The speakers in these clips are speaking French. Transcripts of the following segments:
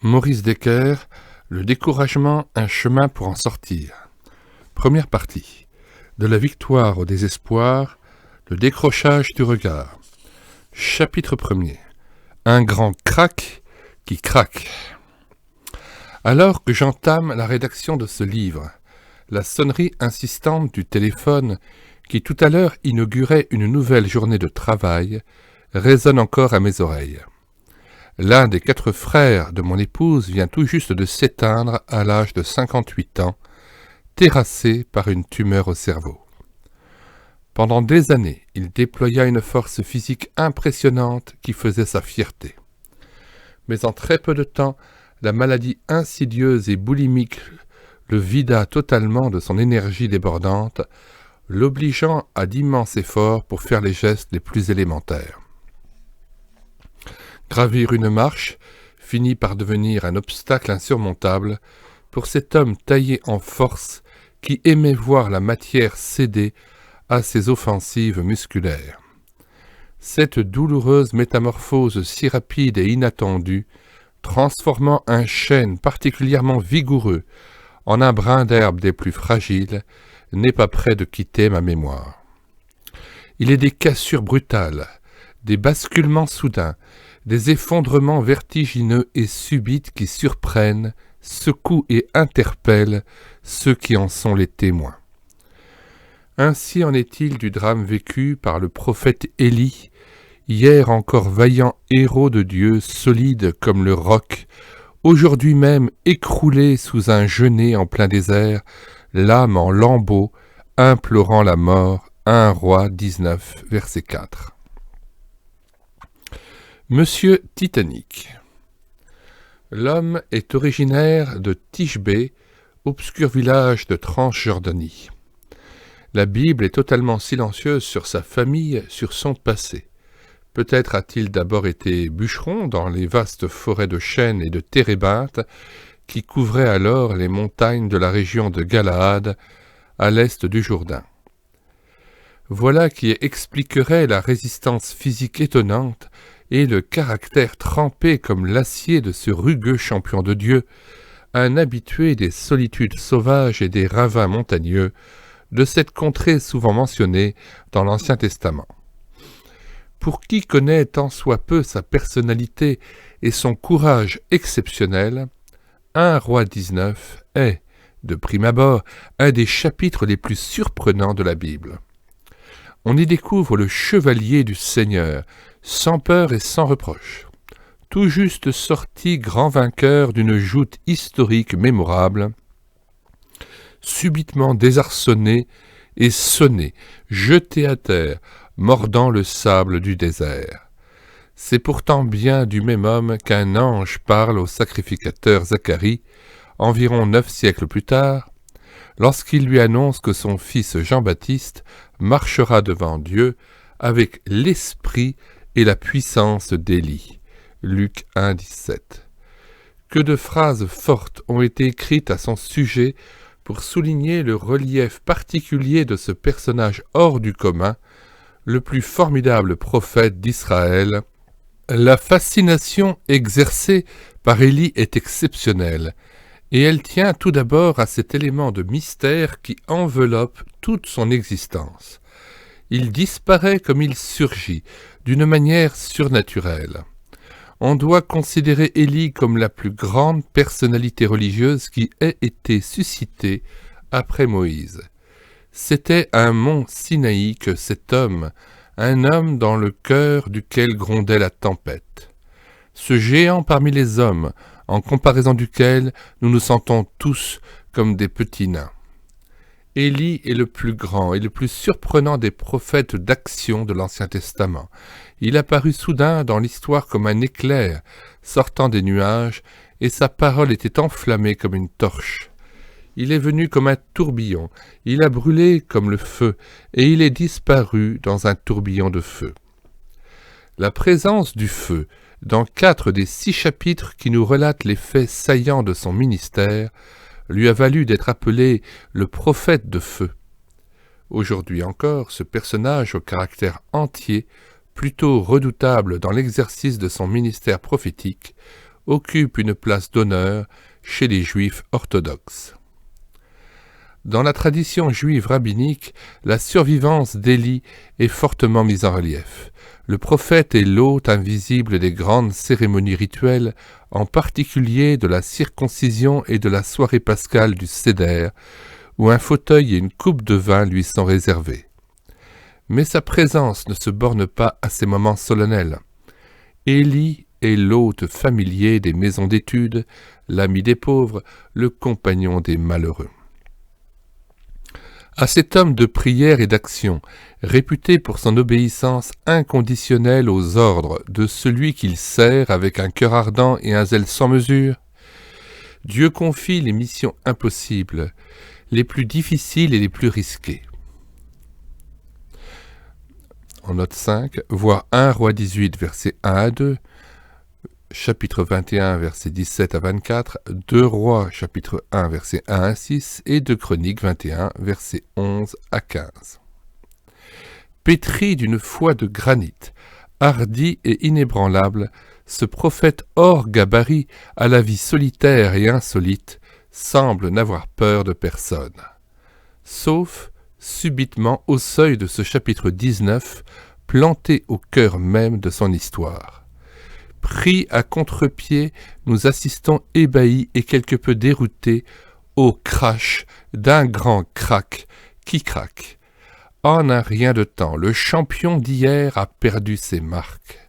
Maurice Decker, le découragement, un chemin pour en sortir. Première partie. De la victoire au désespoir, le décrochage du regard. Chapitre 1er. Un grand crack qui craque. Alors que j'entame la rédaction de ce livre, la sonnerie insistante du téléphone, qui tout à l'heure inaugurait une nouvelle journée de travail, résonne encore à mes oreilles. L'un des 4 frères de mon épouse vient tout juste de s'éteindre à l'âge de 58 ans, terrassé par une tumeur au cerveau. Pendant des années, il déploya une force physique impressionnante qui faisait sa fierté. Mais en très peu de temps, la maladie insidieuse et boulimique le vida totalement de son énergie débordante, l'obligeant à d'immenses efforts pour faire les gestes les plus élémentaires. Gravir une marche finit par devenir un obstacle insurmontable pour cet homme taillé en force qui aimait voir la matière céder à ses offensives musculaires. Cette douloureuse métamorphose si rapide et inattendue, transformant un chêne particulièrement vigoureux en un brin d'herbe des plus fragiles, n'est pas près de quitter ma mémoire. Il est des cassures brutales, des basculements soudains, des effondrements vertigineux et subites qui surprennent, secouent et interpellent ceux qui en sont les témoins. Ainsi en est-il du drame vécu par le prophète Élie, hier encore vaillant héros de Dieu, solide comme le roc, aujourd'hui même écroulé sous un genêt en plein désert, l'âme en lambeaux, implorant la mort. 1 Roi 19, verset 4. Monsieur Titanic. L'homme est originaire de Tishbé, obscur village de Transjordanie. La Bible est totalement silencieuse sur sa famille, sur son passé. Peut-être a-t-il d'abord été bûcheron dans les vastes forêts de chênes et de térébinthes qui couvraient alors les montagnes de la région de Galaad, à l'est du Jourdain. Voilà qui expliquerait la résistance physique étonnante et le caractère trempé comme l'acier de ce rugueux champion de Dieu, un habitué des solitudes sauvages et des ravins montagneux, de cette contrée souvent mentionnée dans l'Ancien Testament. Pour qui connaît tant soit peu sa personnalité et son courage exceptionnel, 1 Roi 19 est, de prime abord, un des chapitres les plus surprenants de la Bible. On y découvre le chevalier du Seigneur, sans peur et sans reproche, tout juste sorti grand vainqueur d'une joute historique mémorable, subitement désarçonné et sonné, jeté à terre, mordant le sable du désert. C'est pourtant bien du même homme qu'un ange parle au sacrificateur Zacharie, environ 9 siècles plus tard, lorsqu'il lui annonce que son fils Jean-Baptiste marchera devant Dieu avec l'esprit et la puissance d'Élie. Luc 1, 17. Que de phrases fortes ont été écrites à son sujet pour souligner le relief particulier de ce personnage hors du commun, le plus formidable prophète d'Israël. La fascination exercée par Élie est exceptionnelle, et elle tient tout d'abord à cet élément de mystère qui enveloppe toute son existence. Il disparaît comme il surgit, d'une manière surnaturelle. On doit considérer Élie comme la plus grande personnalité religieuse qui ait été suscitée après Moïse. C'était un mont Sinaï que cet homme, un homme dans le cœur duquel grondait la tempête. Ce géant parmi les hommes, en comparaison duquel nous nous sentons tous comme des petits nains. Élie est le plus grand et le plus surprenant des prophètes d'action de l'Ancien Testament. Il apparut soudain dans l'histoire comme un éclair sortant des nuages, et sa parole était enflammée comme une torche. Il est venu comme un tourbillon, il a brûlé comme le feu, et il est disparu dans un tourbillon de feu. La présence du feu, dans 4 des 6 chapitres qui nous relatent les faits saillants de son ministère, lui a valu d'être appelé le prophète de feu. Aujourd'hui encore, ce personnage au caractère entier, plutôt redoutable dans l'exercice de son ministère prophétique, occupe une place d'honneur chez les Juifs orthodoxes. Dans la tradition juive rabbinique, la survivance d'Élie est fortement mise en relief. Le prophète est l'hôte invisible des grandes cérémonies rituelles, en particulier de la circoncision et de la soirée pascale du Seder, où un fauteuil et une coupe de vin lui sont réservés. Mais sa présence ne se borne pas à ces moments solennels. Élie est l'hôte familier des maisons d'études, l'ami des pauvres, le compagnon des malheureux. À cet homme de prière et d'action, réputé pour son obéissance inconditionnelle aux ordres de celui qu'il sert avec un cœur ardent et un zèle sans mesure, Dieu confie les missions impossibles, les plus difficiles et les plus risquées. En note 5, voir 1 Roi 18, versets 1 à 2, chapitre 21, versets 17 à 24, 2 Rois, chapitre 1, versets 1 à 6, et 2 Chroniques 21, versets 11 à 15. Pétri d'une foi de granit, hardi et inébranlable, ce prophète hors gabarit, à la vie solitaire et insolite, semble n'avoir peur de personne. Sauf, subitement, au seuil de ce chapitre 19, planté au cœur même de son histoire. Pris à contre-pied, nous assistons ébahis et quelque peu déroutés au crash d'un grand crack qui craque. En un rien de temps, le champion d'hier a perdu ses marques.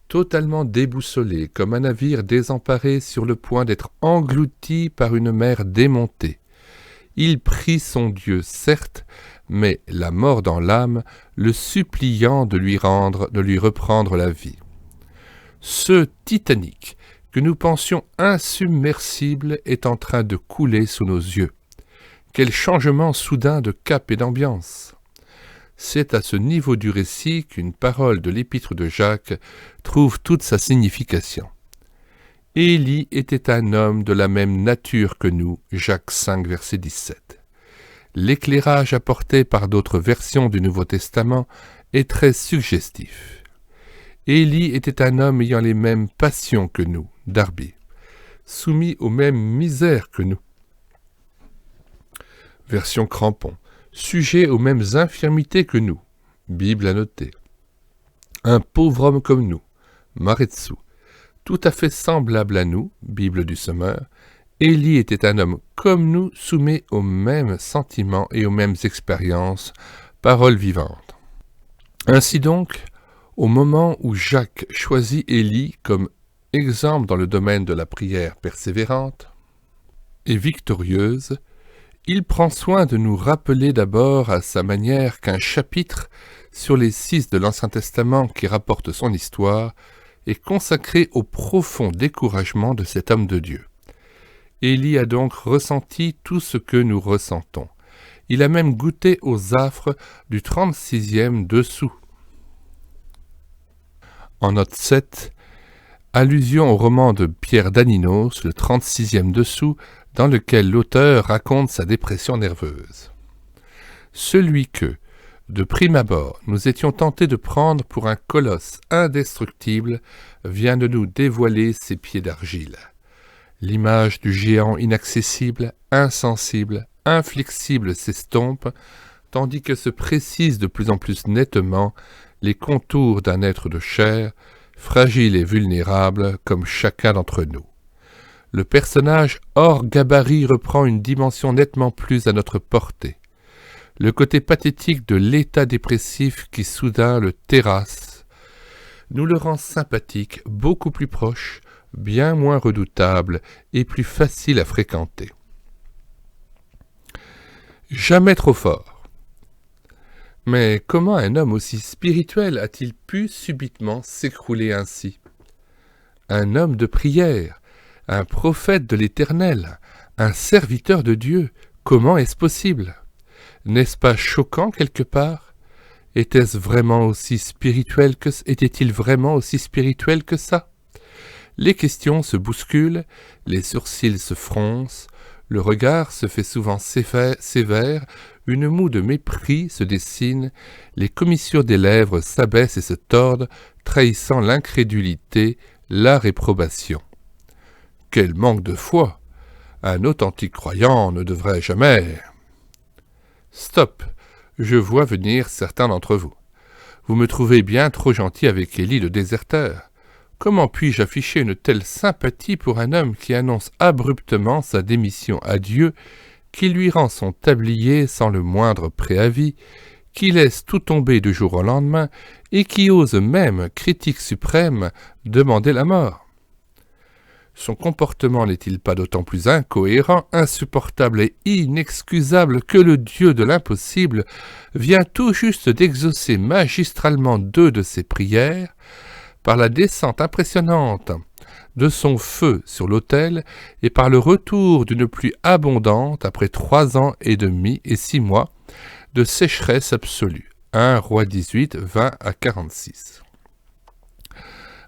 Totalement déboussolé, comme un navire désemparé sur le point d'être englouti par une mer démontée. Il prie son Dieu, certes, mais la mort dans l'âme, le suppliant de lui reprendre la vie. Ce Titanic, que nous pensions insubmersible, est en train de couler sous nos yeux. Quel changement soudain de cap et d'ambiance! C'est à ce niveau du récit qu'une parole de l'épître de Jacques trouve toute sa signification. Élie était un homme de la même nature que nous, Jacques 5, verset 17. L'éclairage apporté par d'autres versions du Nouveau Testament est très suggestif. Élie était un homme ayant les mêmes passions que nous, Darby, soumis aux mêmes misères que nous. Version crampon, sujet aux mêmes infirmités que nous, Bible annotée. Un pauvre homme comme nous, Maretsu, tout à fait semblable à nous, Bible du semeur. Élie était un homme comme nous, soumis aux mêmes sentiments et aux mêmes expériences, parole vivante. Ainsi donc, au moment où Jacques choisit Élie comme exemple dans le domaine de la prière persévérante et victorieuse, il prend soin de nous rappeler d'abord à sa manière qu'un chapitre sur les 6 de l'Ancien Testament qui rapporte son histoire est consacré au profond découragement de cet homme de Dieu. Élie a donc ressenti tout ce que nous ressentons. Il a même goûté aux affres du 36e dessous. En note 7, allusion au roman de Pierre Daninos, le 36e dessous, dans lequel l'auteur raconte sa dépression nerveuse. Celui que, de prime abord, nous étions tentés de prendre pour un colosse indestructible, vient de nous dévoiler ses pieds d'argile. L'image du géant inaccessible, insensible, inflexible s'estompe, tandis que se précisent de plus en plus nettement les contours d'un être de chair, fragile et vulnérable comme chacun d'entre nous. Le personnage hors gabarit reprend une dimension nettement plus à notre portée. Le côté pathétique de l'état dépressif qui soudain le terrasse nous le rend sympathique, beaucoup plus proche, bien moins redoutable et plus facile à fréquenter. Jamais trop fort. Mais comment un homme aussi spirituel a-t-il pu subitement s'écrouler ainsi? Un homme de prière, un prophète de l'Éternel, un serviteur de Dieu, comment est-ce possible? N'est-ce pas choquant quelque part? Était-il vraiment aussi spirituel que ça? Les questions se bousculent, les sourcils se froncent, le regard se fait souvent sévère, une moue de mépris se dessine, les commissures des lèvres s'abaissent et se tordent, trahissant l'incrédulité, la réprobation. Quel manque de foi! Un authentique croyant ne devrait jamais... Stop! Je vois venir certains d'entre vous. Vous me trouvez bien trop gentil avec Élie le déserteur. Comment puis-je afficher une telle sympathie pour un homme qui annonce abruptement sa démission à Dieu, qui lui rend son tablier sans le moindre préavis, qui laisse tout tomber du jour au lendemain et qui ose même, critique suprême, demander la mort? Son comportement n'est-il pas d'autant plus incohérent, insupportable et inexcusable que le Dieu de l'impossible vient tout juste d'exaucer magistralement 2 de ses prières par la descente impressionnante de son feu sur l'autel et par le retour d'une pluie abondante après 3 ans et demi et 6 mois de sécheresse absolue. 1 Roi 18, 20 à 46.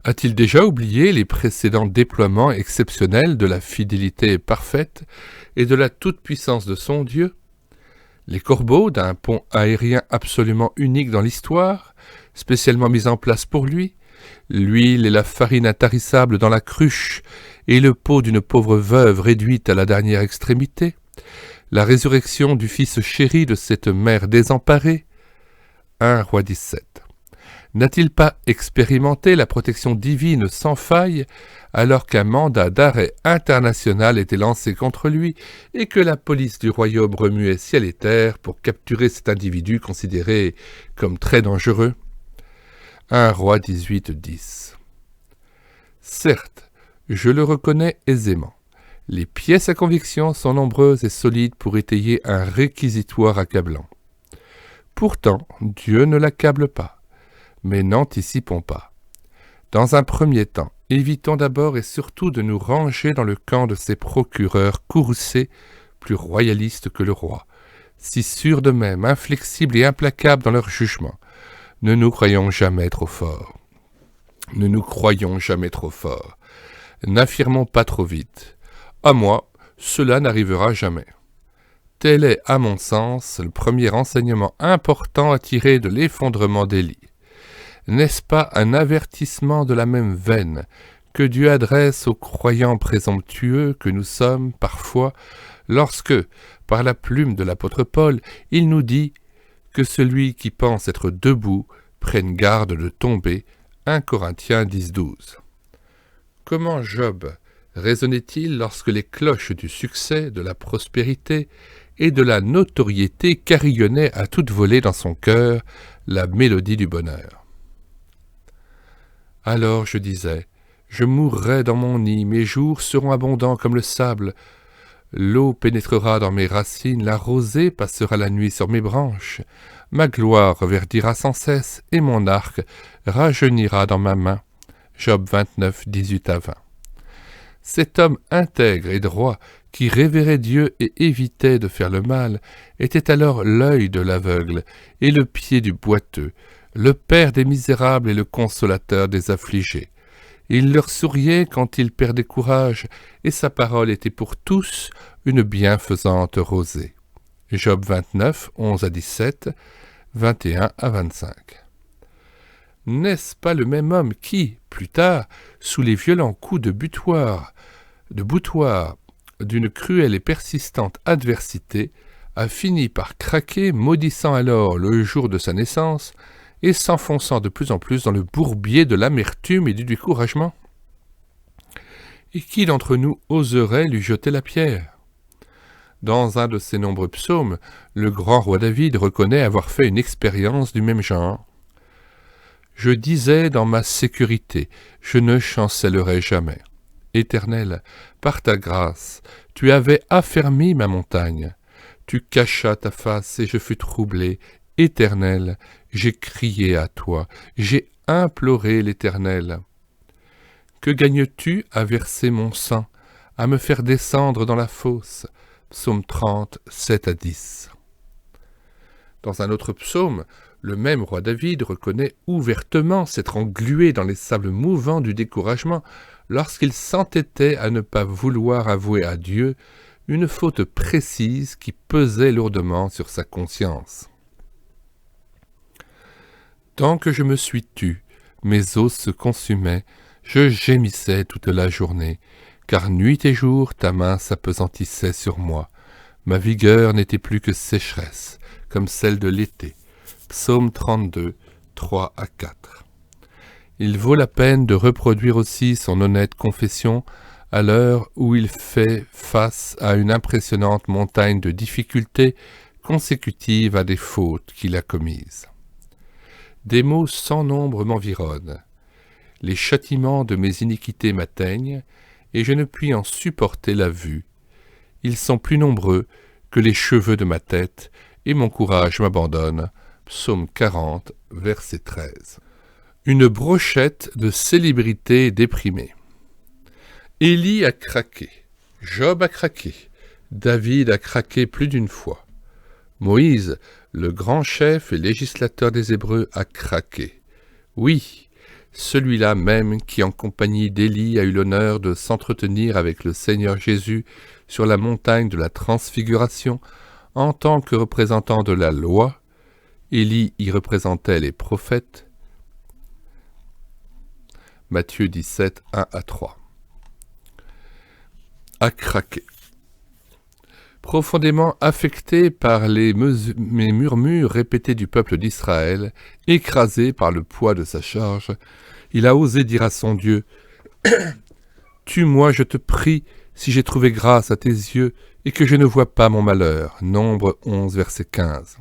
A-t-il déjà oublié les précédents déploiements exceptionnels de la fidélité parfaite et de la toute-puissance de son Dieu? Les corbeaux d'un pont aérien absolument unique dans l'histoire, spécialement mis en place pour lui, l'huile et la farine intarissables dans la cruche et le pot d'une pauvre veuve réduite à la dernière extrémité, la résurrection du fils chéri de cette mère désemparée. 1 Roi 17. N'a-t-il pas expérimenté la protection divine sans faille alors qu'un mandat d'arrêt international était lancé contre lui et que la police du royaume remuait ciel et terre pour capturer cet individu considéré comme très dangereux? 1 Roi 18, 10. Certes, je le reconnais aisément. Les pièces à conviction sont nombreuses et solides pour étayer un réquisitoire accablant. Pourtant, Dieu ne l'accable pas. Mais n'anticipons pas. Dans un premier temps, évitons d'abord et surtout de nous ranger dans le camp de ces procureurs courroucés, plus royalistes que le roi, si sûrs d'eux-mêmes, inflexibles et implacables dans leur jugement. Ne nous croyons jamais trop forts. Ne nous croyons jamais trop forts. N'affirmons pas trop vite. À moi, cela n'arrivera jamais. Tel est, à mon sens, le premier enseignement important à tirer de l'effondrement d'Élie. N'est-ce pas un avertissement de la même veine que Dieu adresse aux croyants présomptueux que nous sommes parfois, lorsque, par la plume de l'apôtre Paul, il nous dit que celui qui pense être debout prenne garde de tomber, 1 Corinthiens 10, 12. Comment Job raisonnait-il lorsque les cloches du succès, de la prospérité et de la notoriété carillonnaient à toute volée dans son cœur la mélodie du bonheur? Alors je disais, je mourrai dans mon nid, mes jours seront abondants comme le sable, l'eau pénétrera dans mes racines, la rosée passera la nuit sur mes branches, ma gloire reverdira sans cesse, et mon arc rajeunira dans ma main. Job 29, 18 à 20. Cet homme intègre et droit, qui révérait Dieu et évitait de faire le mal, était alors l'œil de l'aveugle et le pied du boiteux, le père des misérables et le consolateur des affligés. Il leur souriait quand ils perdaient courage, et sa parole était pour tous une bienfaisante rosée. Job 29, 11 à 17, 21 à 25. N'est-ce pas le même homme qui, plus tard, sous les violents coups de boutoir, d'une cruelle et persistante adversité, a fini par craquer, maudissant alors le jour de sa naissance, et s'enfonçant de plus en plus dans le bourbier de l'amertume et du découragement? Et qui d'entre nous oserait lui jeter la pierre? Dans un de ses nombreux psaumes, le grand roi David reconnaît avoir fait une expérience du même genre. « Je disais dans ma sécurité, je ne chancellerai jamais. Éternel, par ta grâce, tu avais affermi ma montagne. Tu cachas ta face et je fus troublé. Éternel, j'ai crié à toi, j'ai imploré l'Éternel. Que gagnes-tu à verser mon sang, à me faire descendre dans la fosse? Psaume 30, 7 à 10. Dans un autre psaume, le même roi David reconnaît ouvertement s'être englué dans les sables mouvants du découragement lorsqu'il s'entêtait à ne pas vouloir avouer à Dieu une faute précise qui pesait lourdement sur sa conscience. Tant que je me suis tu, mes os se consumaient, je gémissais toute la journée, car nuit et jour ta main s'apesantissait sur moi. Ma vigueur n'était plus que sécheresse, comme celle de l'été. Psaume 32, 3 à 4. Il vaut la peine de reproduire aussi son honnête confession à l'heure où il fait face à une impressionnante montagne de difficultés consécutives à des fautes qu'il a commises. Des maux sans nombre m'environnent. Les châtiments de mes iniquités m'atteignent, et je ne puis en supporter la vue. Ils sont plus nombreux que les cheveux de ma tête, et mon courage m'abandonne. Psaume 40, verset 13. Une brochette de célébrités déprimées. Élie a craqué, Job a craqué, David a craqué plus d'une fois. Moïse, le grand chef et législateur des Hébreux, a craqué. Oui, celui-là même qui, en compagnie d'Élie, a eu l'honneur de s'entretenir avec le Seigneur Jésus sur la montagne de la Transfiguration, en tant que représentant de la loi. Élie y représentait les prophètes. Matthieu 17, 1 à 3. A craqué. Profondément affecté par les murmures répétés du peuple d'Israël, écrasé par le poids de sa charge, il a osé dire à son Dieu « Tue-moi, je te prie, si j'ai trouvé grâce à tes yeux et que je ne vois pas mon malheur. » Nombre 11, verset 15.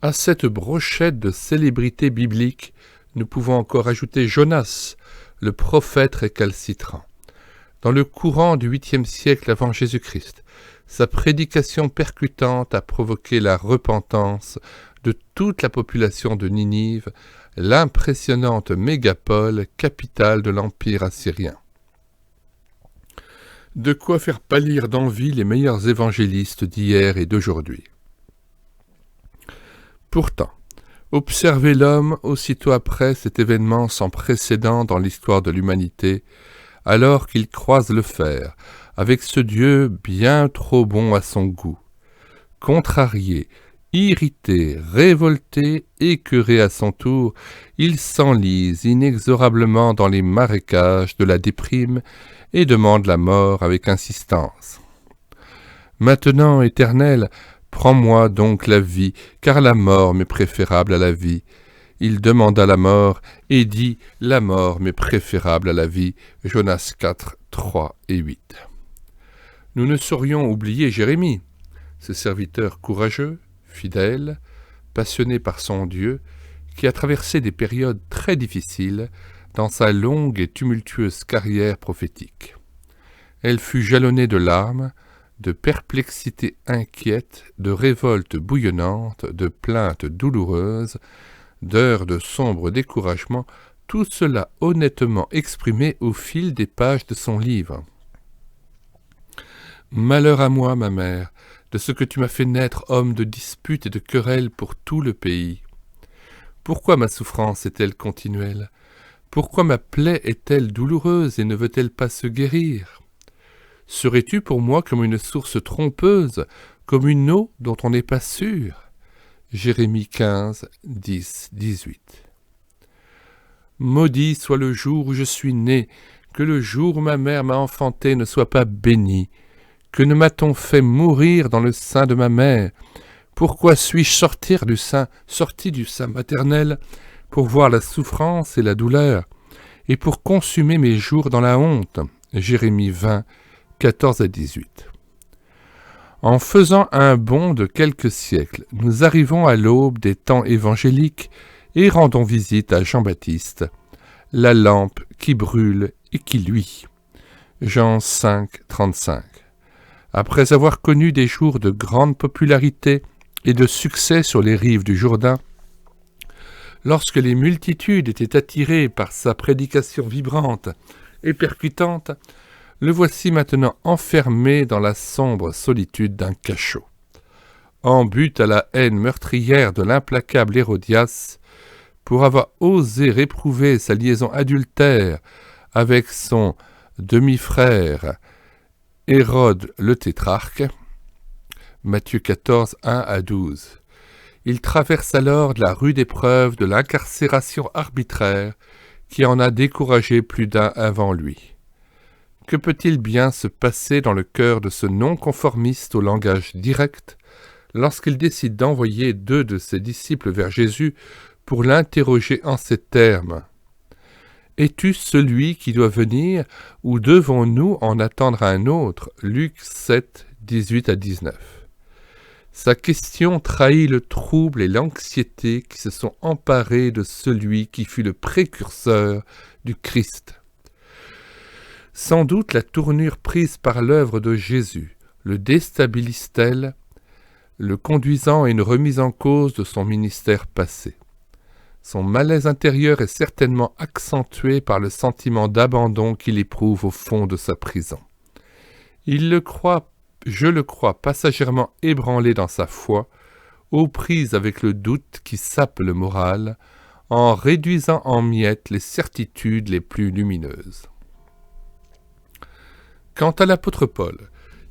À cette brochette de célébrités bibliques, nous pouvons encore ajouter Jonas, le prophète récalcitrant. Dans le courant du 8e siècle avant Jésus-Christ, sa prédication percutante a provoqué la repentance de toute la population de Ninive, l'impressionnante mégapole, capitale de l'Empire assyrien. De quoi faire pâlir d'envie les meilleurs évangélistes d'hier et d'aujourd'hui. Pourtant, observez l'homme aussitôt après cet événement sans précédent dans l'histoire de l'humanité, alors qu'il croise le fer, avec ce Dieu bien trop bon à son goût. Contrarié, irrité, révolté, écœuré à son tour, il s'enlise inexorablement dans les marécages de la déprime et demande la mort avec insistance. Maintenant, Éternel, prends-moi donc la vie, car la mort m'est préférable à la vie. Il demanda la mort et dit « La mort m'est préférable à la vie » Jonas 4, 3 et 8. Nous ne saurions oublier Jérémie, ce serviteur courageux, fidèle, passionné par son Dieu, qui a traversé des périodes très difficiles dans sa longue et tumultueuse carrière prophétique. Elle fut jalonnée de larmes, de perplexités inquiètes, de révoltes bouillonnantes, de plaintes douloureuses, d'heures de sombre découragement, tout cela honnêtement exprimé au fil des pages de son livre. Malheur à moi, ma mère, de ce que tu m'as fait naître homme de disputes et de querelles pour tout le pays. Pourquoi ma souffrance est-elle continuelle? Pourquoi ma plaie est-elle douloureuse et ne veut-elle pas se guérir? Serais-tu pour moi comme une source trompeuse, comme une eau dont on n'est pas sûr? Jérémie 15, 10, 18. Maudit soit le jour où je suis né, que le jour où ma mère m'a enfanté ne soit pas béni. Que ne m'a-t-on fait mourir dans le sein de ma mère? Pourquoi suis-je sorti du sein maternel pour voir la souffrance et la douleur, et pour consumer mes jours dans la honte? Jérémie 20, 14 à 18. En faisant un bond de quelques siècles, nous arrivons à l'aube des temps évangéliques et rendons visite à Jean-Baptiste, la lampe qui brûle et qui luit. Jean 5, 35. Après avoir connu des jours de grande popularité et de succès sur les rives du Jourdain, lorsque les multitudes étaient attirées par sa prédication vibrante et percutante, le voici maintenant enfermé dans la sombre solitude d'un cachot. En butte à la haine meurtrière de l'implacable Hérodias, pour avoir osé réprouver sa liaison adultère avec son demi-frère Hérode le tétrarque, Matthieu 14, 1 à 12. Il traverse alors la rude épreuve de l'incarcération arbitraire qui en a découragé plus d'un avant lui. Que peut-il bien se passer dans le cœur de ce non-conformiste au langage direct lorsqu'il décide d'envoyer 2 de ses disciples vers Jésus pour l'interroger en ces termes ? « Es-tu celui qui doit venir, ou devons-nous en attendre un autre » Luc 7, 18 à 19. Sa question trahit le trouble et l'anxiété qui se sont emparés de celui qui fut le précurseur du Christ. Sans doute la tournure prise par l'œuvre de Jésus le déstabilise-t-elle, le conduisant à une remise en cause de son ministère passé. Son malaise intérieur est certainement accentué par le sentiment d'abandon qu'il éprouve au fond de sa prison. Je le crois passagèrement ébranlé dans sa foi, aux prises avec le doute qui sape le moral, en réduisant en miettes les certitudes les plus lumineuses. Quant à l'apôtre Paul,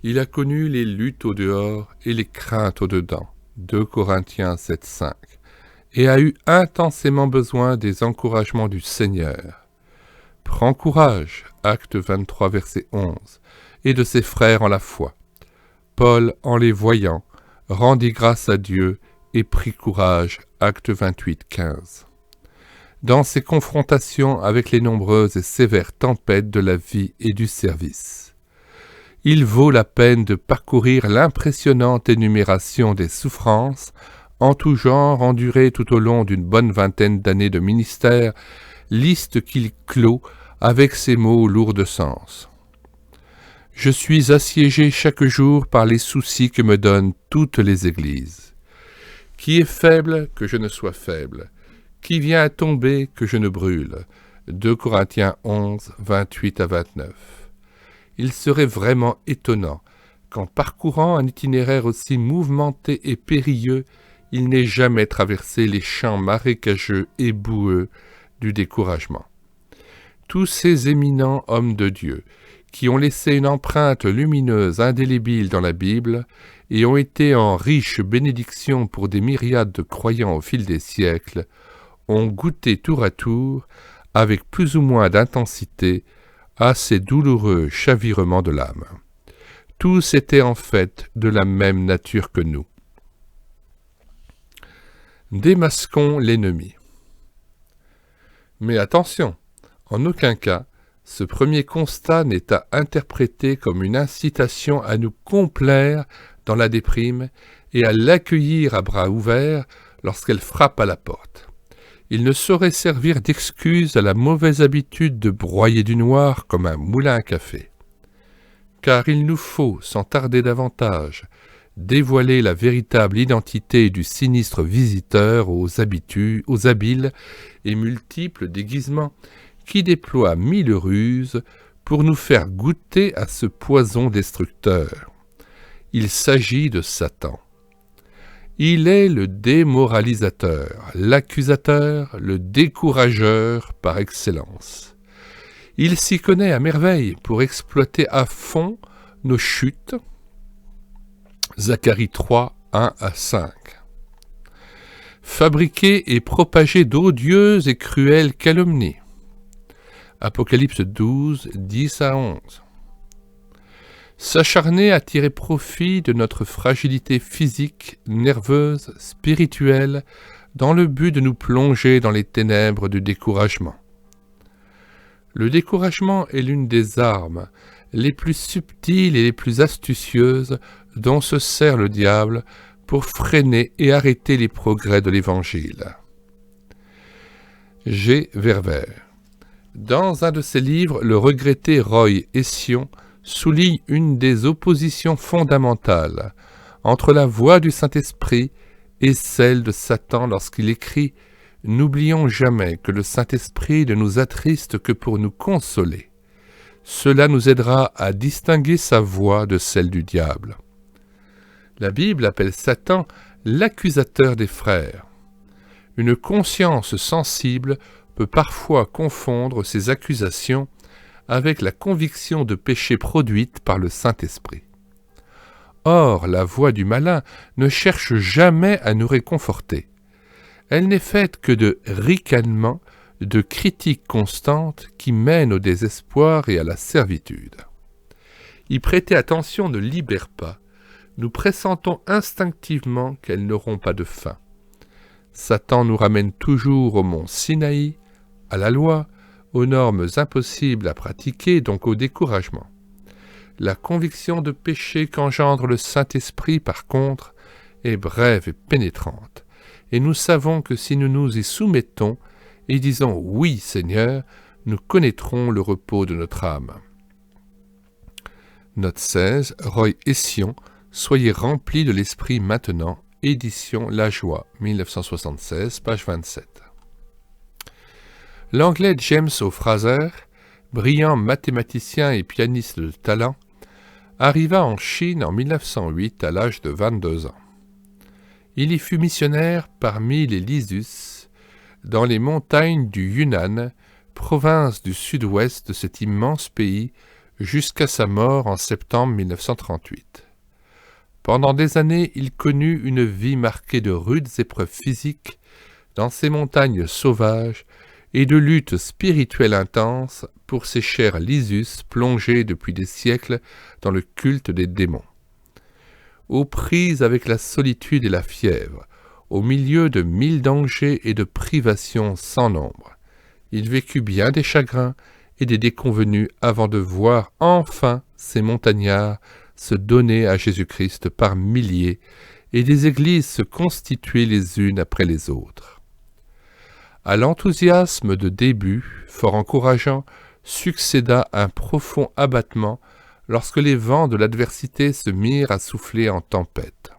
il a connu les luttes au dehors et les craintes au dedans, 2 Corinthiens 7,5, et a eu intensément besoin des encouragements du Seigneur. Prends courage, Actes 23, verset 11, et de ses frères en la foi. Paul, en les voyant, rendit grâce à Dieu et prit courage, Actes 28, 15. Dans ses confrontations avec les nombreuses et sévères tempêtes de la vie et du service, il vaut la peine de parcourir l'impressionnante énumération des souffrances en tout genre endurées tout au long d'une bonne vingtaine d'années de ministère, liste qu'il clôt avec ces mots lourds de sens. « Je suis assiégé chaque jour par les soucis que me donnent toutes les églises. Qui est faible, que je ne sois faible. Qui vient à tomber, que je ne brûle. » 2 Corinthiens 11, 28 à 29. Il serait vraiment étonnant qu'en parcourant un itinéraire aussi mouvementé et périlleux, il n'ait jamais traversé les champs marécageux et boueux du découragement. Tous ces éminents hommes de Dieu, qui ont laissé une empreinte lumineuse indélébile dans la Bible et ont été en riche bénédiction pour des myriades de croyants au fil des siècles, ont goûté tour à tour, avec plus ou moins d'intensité, à ces douloureux chavirements de l'âme. Tous étaient en fait de la même nature que nous. Démasquons l'ennemi. Mais attention, en aucun cas, ce premier constat n'est à interpréter comme une incitation à nous complaire dans la déprime et à l'accueillir à bras ouverts lorsqu'elle frappe à la porte. Il ne saurait servir d'excuse à la mauvaise habitude de broyer du noir comme un moulin à café. Car il nous faut, sans tarder davantage, dévoiler la véritable identité du sinistre visiteur aux habiles et multiples déguisements qui déploie 1000 ruses pour nous faire goûter à ce poison destructeur. Il s'agit de Satan. Il est le démoralisateur, l'accusateur, le décourageur par excellence. Il s'y connaît à merveille pour exploiter à fond nos chutes. Zacharie 3, 1 à 5. Fabriquer et propager d'odieuses et cruelles calomnies. Apocalypse 12, 10 à 11. S'acharner à tirer profit de notre fragilité physique, nerveuse, spirituelle, dans le but de nous plonger dans les ténèbres du découragement. Le découragement est l'une des armes les plus subtiles et les plus astucieuses dont se sert le diable pour freiner et arrêter les progrès de l'Évangile. G. Verwer. Dans un de ses livres, le regretté Roy Hession souligne une des oppositions fondamentales entre la voix du Saint-Esprit et celle de Satan lorsqu'il écrit « N'oublions jamais que le Saint-Esprit ne nous attriste que pour nous consoler. Cela nous aidera à distinguer sa voix de celle du diable. » La Bible appelle Satan l'accusateur des frères. Une conscience sensible peut parfois confondre ces accusations avec la conviction de péché produite par le Saint-Esprit. Or, la voix du malin ne cherche jamais à nous réconforter. Elle n'est faite que de ricanements, de critiques constantes qui mènent au désespoir et à la servitude. y prêter attention ne libère pas. Nous pressentons instinctivement qu'elles n'auront pas de fin. Satan nous ramène toujours au mont Sinaï, à la loi, aux normes impossibles à pratiquer, donc au découragement. La conviction de péché qu'engendre le Saint-Esprit, par contre, est brève et pénétrante, et nous savons que si nous nous y soumettons et disons « Oui, Seigneur », nous connaîtrons le repos de notre âme. Note 16, Roy Hession, Soyez remplis de l'Esprit maintenant, édition La Joie, 1976, page 27. L'Anglais James O'Fraser, brillant mathématicien et pianiste de talent, arriva en Chine en 1908 à l'âge de 22 ans. Il y fut missionnaire parmi les Lisus, dans les montagnes du Yunnan, province du sud-ouest de cet immense pays, jusqu'à sa mort en septembre 1938. Pendant des années, il connut une vie marquée de rudes épreuves physiques dans ces montagnes sauvages et de luttes spirituelles intenses pour ces chers Lisus plongés depuis des siècles dans le culte des démons. Aux prises avec la solitude et la fièvre, au milieu de 1000 dangers et de privations sans nombre, il vécut bien des chagrins et des déconvenues avant de voir enfin ces montagnards se donner à Jésus-Christ par milliers et des églises se constituer les unes après les autres. À l'enthousiasme de début, fort encourageant, succéda un profond abattement lorsque les vents de l'adversité se mirent à souffler en tempête.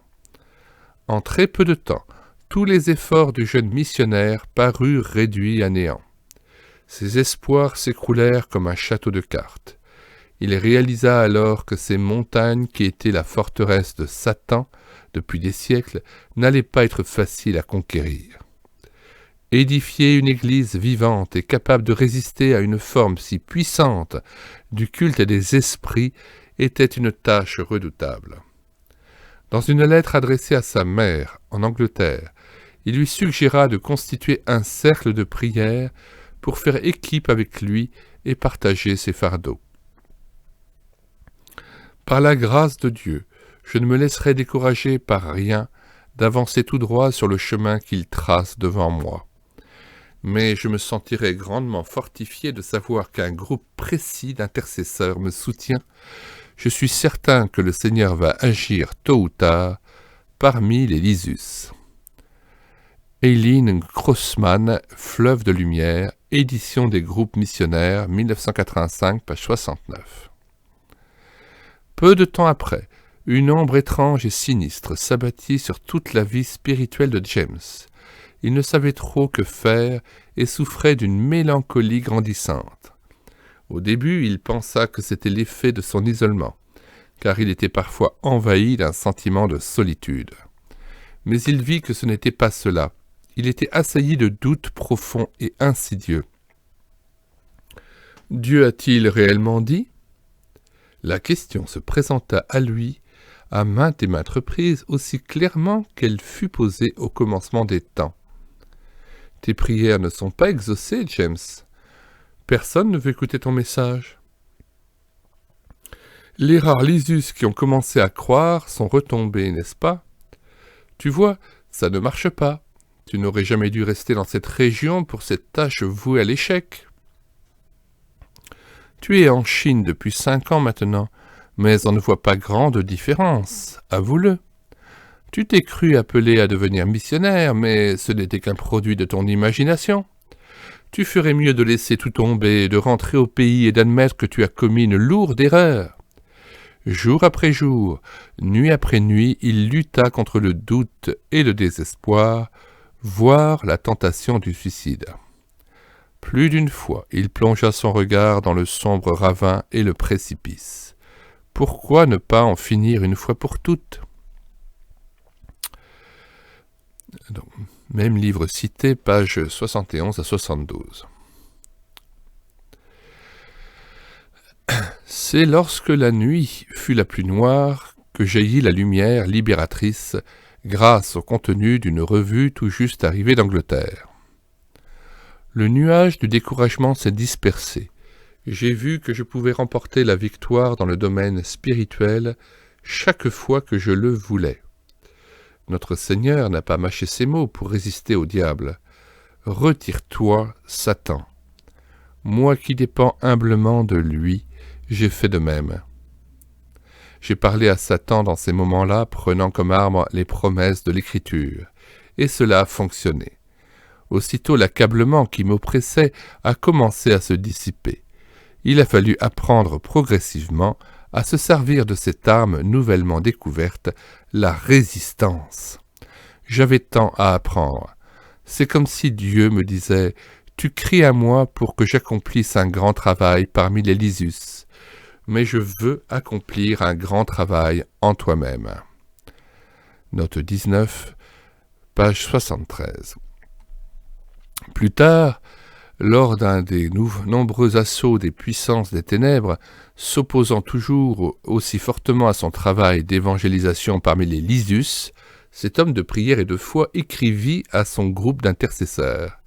En très peu de temps, tous les efforts du jeune missionnaire parurent réduits à néant. Ses espoirs s'écroulèrent comme un château de cartes. Il réalisa alors que ces montagnes qui étaient la forteresse de Satan depuis des siècles n'allaient pas être faciles à conquérir. Édifier une église vivante et capable de résister à une forme si puissante du culte des esprits était une tâche redoutable. Dans une lettre adressée à sa mère, en Angleterre, il lui suggéra de constituer un cercle de prière pour faire équipe avec lui et partager ses fardeaux. Par la grâce de Dieu, je ne me laisserai décourager par rien d'avancer tout droit sur le chemin qu'il trace devant moi. Mais je me sentirai grandement fortifié de savoir qu'un groupe précis d'intercesseurs me soutient. Je suis certain que le Seigneur va agir tôt ou tard parmi les Lisus. Eileen Crossman, Fleuve de lumière, édition des groupes missionnaires, 1985, page 69. Peu de temps après, une ombre étrange et sinistre s'abattit sur toute la vie spirituelle de James. Il ne savait trop que faire et souffrait d'une mélancolie grandissante. Au début, il pensa que c'était l'effet de son isolement, car il était parfois envahi d'un sentiment de solitude. Mais il vit que ce n'était pas cela. Il était assailli de doutes profonds et insidieux. Dieu a-t-il réellement dit ? La question se présenta à lui à maintes et maintes reprises aussi clairement qu'elle fut posée au commencement des temps. « Tes prières ne sont pas exaucées, James. Personne ne veut écouter ton message. » Les rares Lisus qui ont commencé à croire sont retombés, n'est-ce pas ? Tu vois, ça ne marche pas. Tu n'aurais jamais dû rester dans cette région pour cette tâche vouée à l'échec. Tu es en Chine depuis 5 ans maintenant, mais on ne voit pas grande différence, avoue-le. Tu t'es cru appelé à devenir missionnaire, mais ce n'était qu'un produit de ton imagination. Tu ferais mieux de laisser tout tomber, de rentrer au pays et d'admettre que tu as commis une lourde erreur. Jour après jour, nuit après nuit, il lutta contre le doute et le désespoir, voire la tentation du suicide. Plus d'une fois, il plongea son regard dans le sombre ravin et le précipice. Pourquoi ne pas en finir une fois pour toutes ? Donc, même livre cité, pages 71 à 72. C'est lorsque la nuit fut la plus noire que jaillit la lumière libératrice grâce au contenu d'une revue tout juste arrivée d'Angleterre. Le nuage du découragement s'est dispersé. J'ai vu que je pouvais remporter la victoire dans le domaine spirituel chaque fois que je le voulais. Notre Seigneur n'a pas mâché ses mots pour résister au diable. « Retire-toi, Satan. » Moi qui dépends humblement de lui, j'ai fait de même. J'ai parlé à Satan dans ces moments-là, prenant comme arme les promesses de l'Écriture, et cela a fonctionné. Aussitôt l'accablement qui m'oppressait a commencé à se dissiper. Il a fallu apprendre progressivement à se servir de cette arme nouvellement découverte, la résistance. J'avais tant à apprendre. C'est comme si Dieu me disait « Tu cries à moi pour que j'accomplisse un grand travail parmi les Lysus, mais je veux accomplir un grand travail en toi-même. » Note 19, page 73. Plus tard, lors d'un des nombreux assauts des puissances des ténèbres, s'opposant toujours aussi fortement à son travail d'évangélisation parmi les Lysus, cet homme de prière et de foi écrivit à son groupe d'intercesseurs.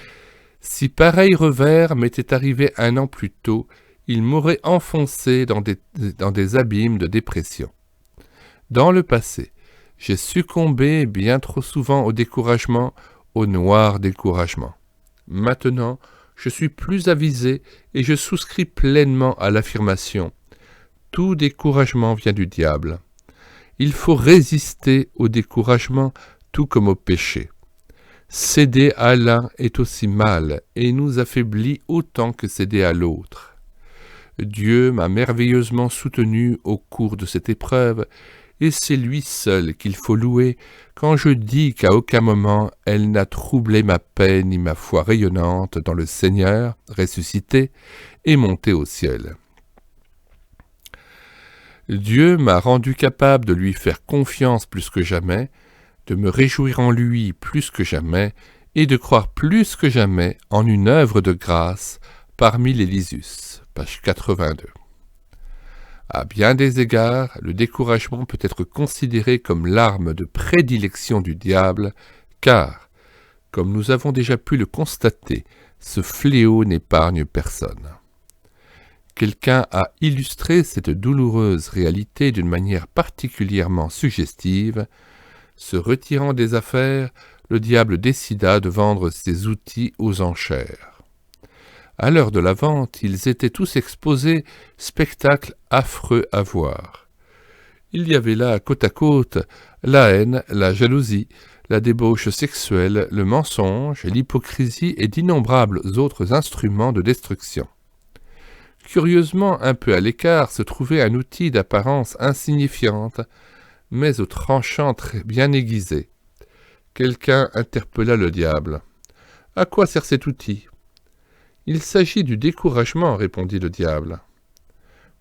« Si pareil revers m'était arrivé 1 an plus tôt, il m'aurait enfoncé dans des abîmes de dépression. Dans le passé, j'ai succombé bien trop souvent au découragement, au noir découragement. Maintenant, je suis plus avisé et je souscris pleinement à l'affirmation. Tout découragement vient du diable. Il faut résister au découragement tout comme au péché. Céder à l'un est aussi mal et nous affaiblit autant que céder à l'autre. Dieu m'a merveilleusement soutenu au cours de cette épreuve, et c'est lui seul qu'il faut louer quand je dis qu'à aucun moment elle n'a troublé ma paix ni ma foi rayonnante dans le Seigneur, ressuscité et monté au ciel. Dieu m'a rendu capable de lui faire confiance plus que jamais, de me réjouir en lui plus que jamais, et de croire plus que jamais en une œuvre de grâce parmi les Lysus, page 82. À bien des égards, le découragement peut être considéré comme l'arme de prédilection du diable, car, comme nous avons déjà pu le constater, ce fléau n'épargne personne. Quelqu'un a illustré cette douloureuse réalité d'une manière particulièrement suggestive. Se retirant des affaires, le diable décida de vendre ses outils aux enchères. À l'heure de la vente, ils étaient tous exposés, spectacle affreux à voir. Il y avait là, côte à côte, la haine, la jalousie, la débauche sexuelle, le mensonge, l'hypocrisie et d'innombrables autres instruments de destruction. Curieusement, un peu à l'écart, se trouvait un outil d'apparence insignifiante, mais au tranchant très bien aiguisé. Quelqu'un interpella le diable. « À quoi sert cet outil ?»« Il s'agit du découragement, répondit le diable.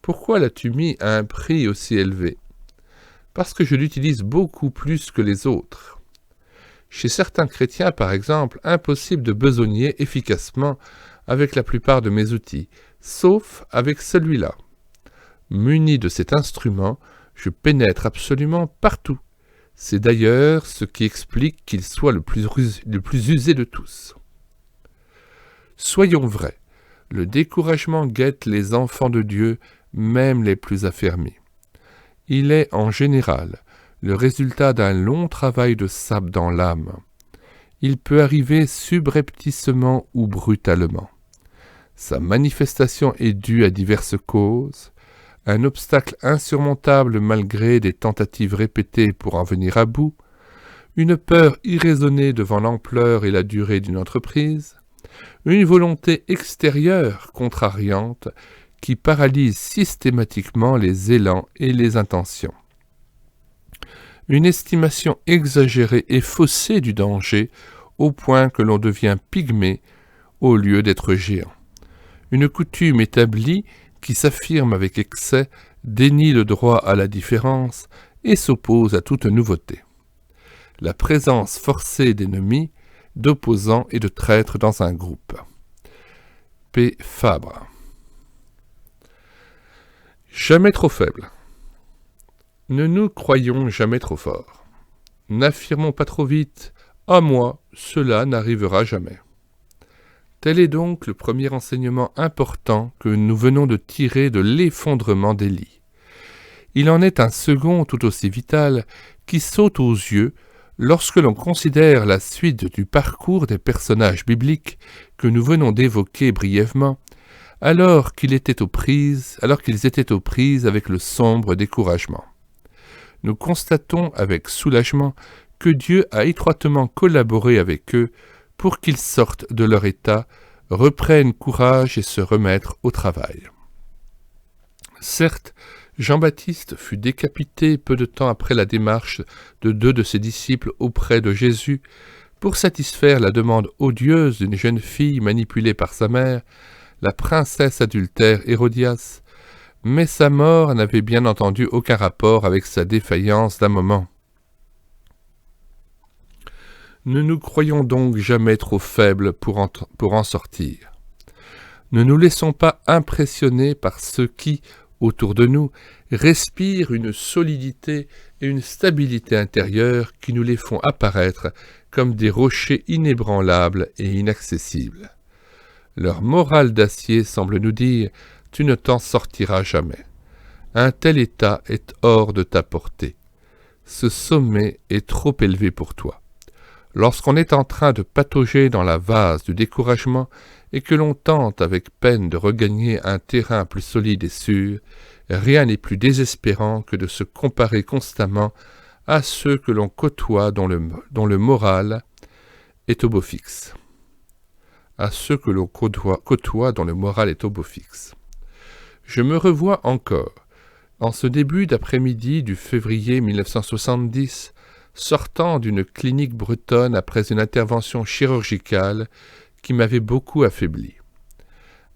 Pourquoi l'as-tu mis à un prix aussi élevé ? Parce que je l'utilise beaucoup plus que les autres. Chez certains chrétiens, par exemple, impossible de besogner efficacement avec la plupart de mes outils, sauf avec celui-là. Muni de cet instrument, je pénètre absolument partout. C'est d'ailleurs ce qui explique qu'il soit le plus usé de tous. Soyons vrais, le découragement guette les enfants de Dieu, même les plus affermis. Il est, en général, le résultat d'un long travail de sable dans l'âme. Il peut arriver subrepticement ou brutalement. Sa manifestation est due à diverses causes, un obstacle insurmontable malgré des tentatives répétées pour en venir à bout, une peur irraisonnée devant l'ampleur et la durée d'une entreprise, une volonté extérieure contrariante qui paralyse systématiquement les élans et les intentions, une estimation exagérée et faussée du danger au point que l'on devient pygmée au lieu d'être géant, une coutume établie qui s'affirme avec excès, dénie le droit à la différence et s'oppose à toute nouveauté. La présence forcée d'ennemis, d'opposants et de traîtres dans un groupe. P. Fabre. Jamais trop faible. Ne nous croyons jamais trop forts. N'affirmons pas trop vite « À moi, cela n'arrivera jamais ». Tel est donc le premier enseignement important que nous venons de tirer de l'effondrement d'Élie. Il en est un second tout aussi vital qui saute aux yeux lorsque l'on considère la suite du parcours des personnages bibliques que nous venons d'évoquer brièvement, alors qu'ils étaient aux prises avec le sombre découragement. Nous constatons avec soulagement que Dieu a étroitement collaboré avec eux pour qu'ils sortent de leur état, reprennent courage et se remettent au travail. Certes, Jean-Baptiste fut décapité peu de temps après la démarche de 2 de ses disciples auprès de Jésus pour satisfaire la demande odieuse d'une jeune fille manipulée par sa mère, la princesse adultère Hérodias, mais sa mort n'avait bien entendu aucun rapport avec sa défaillance d'un moment. Ne nous croyons donc jamais trop faibles pour en sortir. Ne nous laissons pas impressionner par ceux qui, autour de nous, respirent une solidité et une stabilité intérieure qui nous les font apparaître comme des rochers inébranlables et inaccessibles. Leur morale d'acier semble nous dire « Tu ne t'en sortiras jamais ». Un tel état est hors de ta portée. Ce sommet est trop élevé pour toi. Lorsqu'on est en train de patauger dans la vase du découragement et que l'on tente avec peine de regagner un terrain plus solide et sûr, rien n'est plus désespérant que de se comparer constamment à ceux que l'on côtoie dont le moral est au beau fixe. Je me revois encore, en ce début d'après-midi du février 1970, sortant d'une clinique bretonne après une intervention chirurgicale qui m'avait beaucoup affaibli.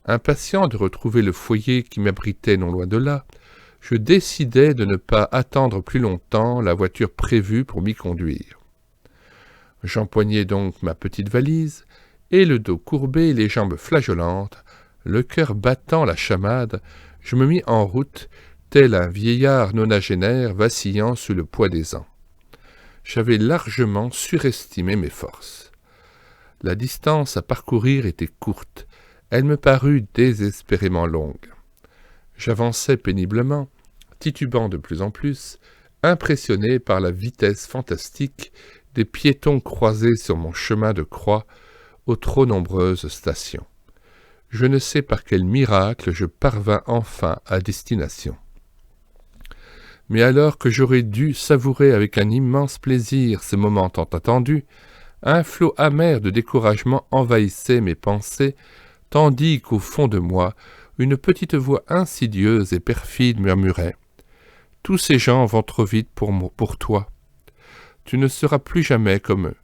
Impatient de retrouver le foyer qui m'abritait non loin de là, je décidai de ne pas attendre plus longtemps la voiture prévue pour m'y conduire. J'empoignai donc ma petite valise, et le dos courbé et les jambes flageolantes, le cœur battant la chamade, je me mis en route, tel un vieillard nonagénaire vacillant sous le poids des ans. J'avais largement surestimé mes forces. La distance à parcourir était courte, elle me parut désespérément longue. J'avançais péniblement, titubant de plus en plus, impressionné par la vitesse fantastique des piétons croisés sur mon chemin de croix aux trop nombreuses stations. Je ne sais par quel miracle je parvins enfin à destination. Mais alors que j'aurais dû savourer avec un immense plaisir ce moment tant attendu, un flot amer de découragement envahissait mes pensées, tandis qu'au fond de moi, une petite voix insidieuse et perfide murmurait « Tous ces gens vont trop vite pour toi. Tu ne seras plus jamais comme eux. »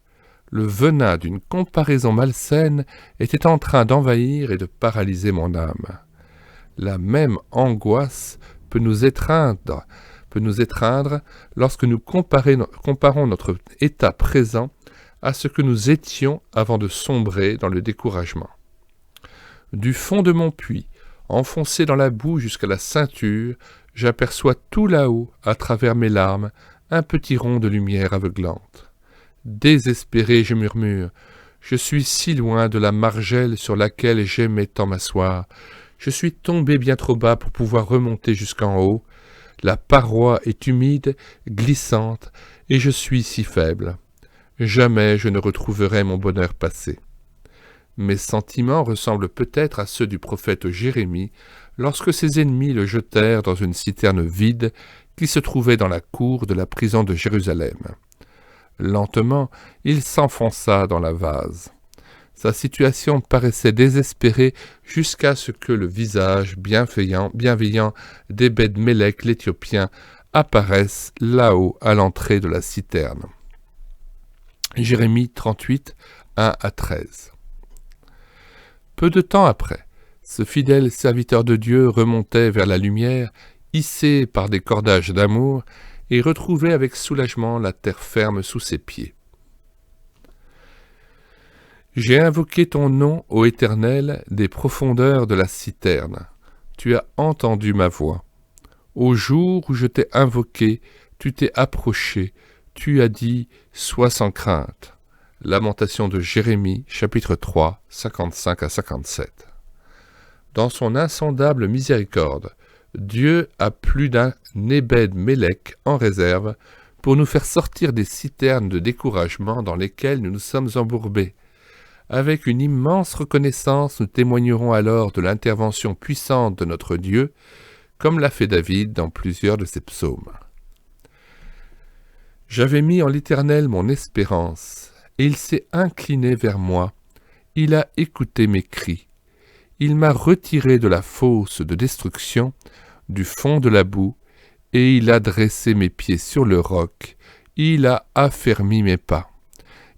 Le venin d'une comparaison malsaine était en train d'envahir et de paralyser mon âme. La même angoisse peut nous étreindre lorsque nous comparons notre état présent à ce que nous étions avant de sombrer dans le découragement. Du fond de mon puits, enfoncé dans la boue jusqu'à la ceinture, j'aperçois tout là-haut, à travers mes larmes, un petit rond de lumière aveuglante. Désespéré, je murmure, je suis si loin de la margelle sur laquelle j'aimais tant m'asseoir. Je suis tombé bien trop bas pour pouvoir remonter jusqu'en haut. La paroi est humide, glissante, et je suis si faible. Jamais je ne retrouverai mon bonheur passé. Mes sentiments ressemblent peut-être à ceux du prophète Jérémie lorsque ses ennemis le jetèrent dans une citerne vide qui se trouvait dans la cour de la prison de Jérusalem. Lentement, il s'enfonça dans la vase. Sa situation paraissait désespérée jusqu'à ce que le visage bienveillant d'Ebed-Mélec l'Éthiopien apparaisse là-haut à l'entrée de la citerne. Jérémie 38, 1-13. Peu de temps après, ce fidèle serviteur de Dieu remontait vers la lumière, hissé par des cordages d'amour, et retrouvait avec soulagement la terre ferme sous ses pieds. J'ai invoqué ton nom, ô Éternel, des profondeurs de la citerne. Tu as entendu ma voix. Au jour où je t'ai invoqué, tu t'es approché, tu as dit « Sois sans crainte ». Lamentation de Jérémie, chapitre 3, 55 à 57. Dans son insondable miséricorde, Dieu a plus d'un Ébed-Mélec en réserve pour nous faire sortir des citernes de découragement dans lesquelles nous nous sommes embourbés. Avec une immense reconnaissance, nous témoignerons alors de l'intervention puissante de notre Dieu, comme l'a fait David dans plusieurs de ses psaumes. J'avais mis en l'Éternel mon espérance, et il s'est incliné vers moi. Il a écouté mes cris. Il m'a retiré de la fosse de destruction, du fond de la boue, et il a dressé mes pieds sur le roc. Il a affermi mes pas.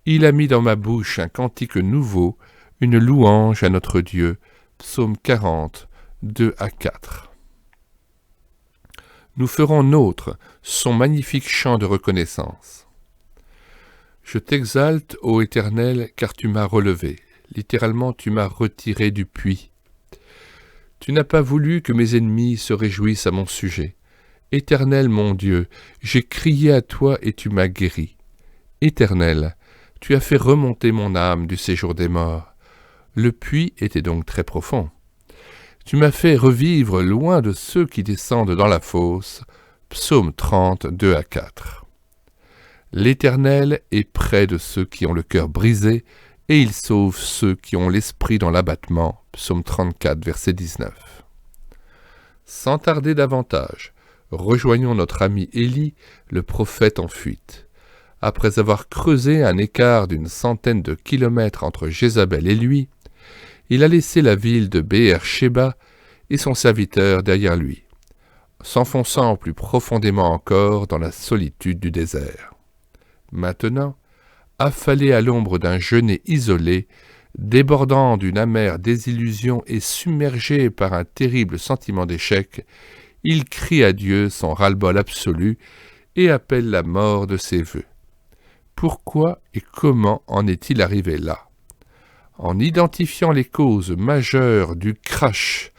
Il a mis dans ma bouche un cantique nouveau, une louange à notre Dieu. Psaume 40, 2 à 4. Nous ferons nôtre son magnifique chant de reconnaissance. Je t'exalte, ô Éternel, car tu m'as relevé. Littéralement, tu m'as retiré du puits. Tu n'as pas voulu que mes ennemis se réjouissent à mon sujet. Éternel mon Dieu, j'ai crié à toi et tu m'as guéri. Éternel, tu as fait remonter mon âme du séjour des morts. Le puits était donc très profond. Tu m'as fait revivre loin de ceux qui descendent dans la fosse. Psaume 30, 2 à 4. L'Éternel est près de ceux qui ont le cœur brisé, et il sauve ceux qui ont l'esprit dans l'abattement. Psaume 34, verset 19. Sans tarder davantage, rejoignons notre ami Élie, le prophète en fuite. Après avoir creusé un écart d'une centaine de kilomètres entre Jézabel et lui, il a laissé la ville de Béer-Shéba et son serviteur derrière lui, s'enfonçant plus profondément encore dans la solitude du désert. Maintenant, affalé à l'ombre d'un genêt isolé, débordant d'une amère désillusion et submergé par un terrible sentiment d'échec, il crie à Dieu son ras-le-bol absolu et appelle la mort de ses vœux. Pourquoi et comment en est-il arrivé là? En identifiant les causes majeures du crash,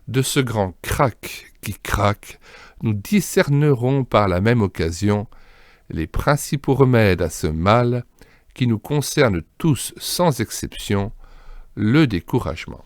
de ce grand crack qui craque, nous discernerons par la même occasion les principaux remèdes à ce mal qui nous concerne tous sans exception, le découragement.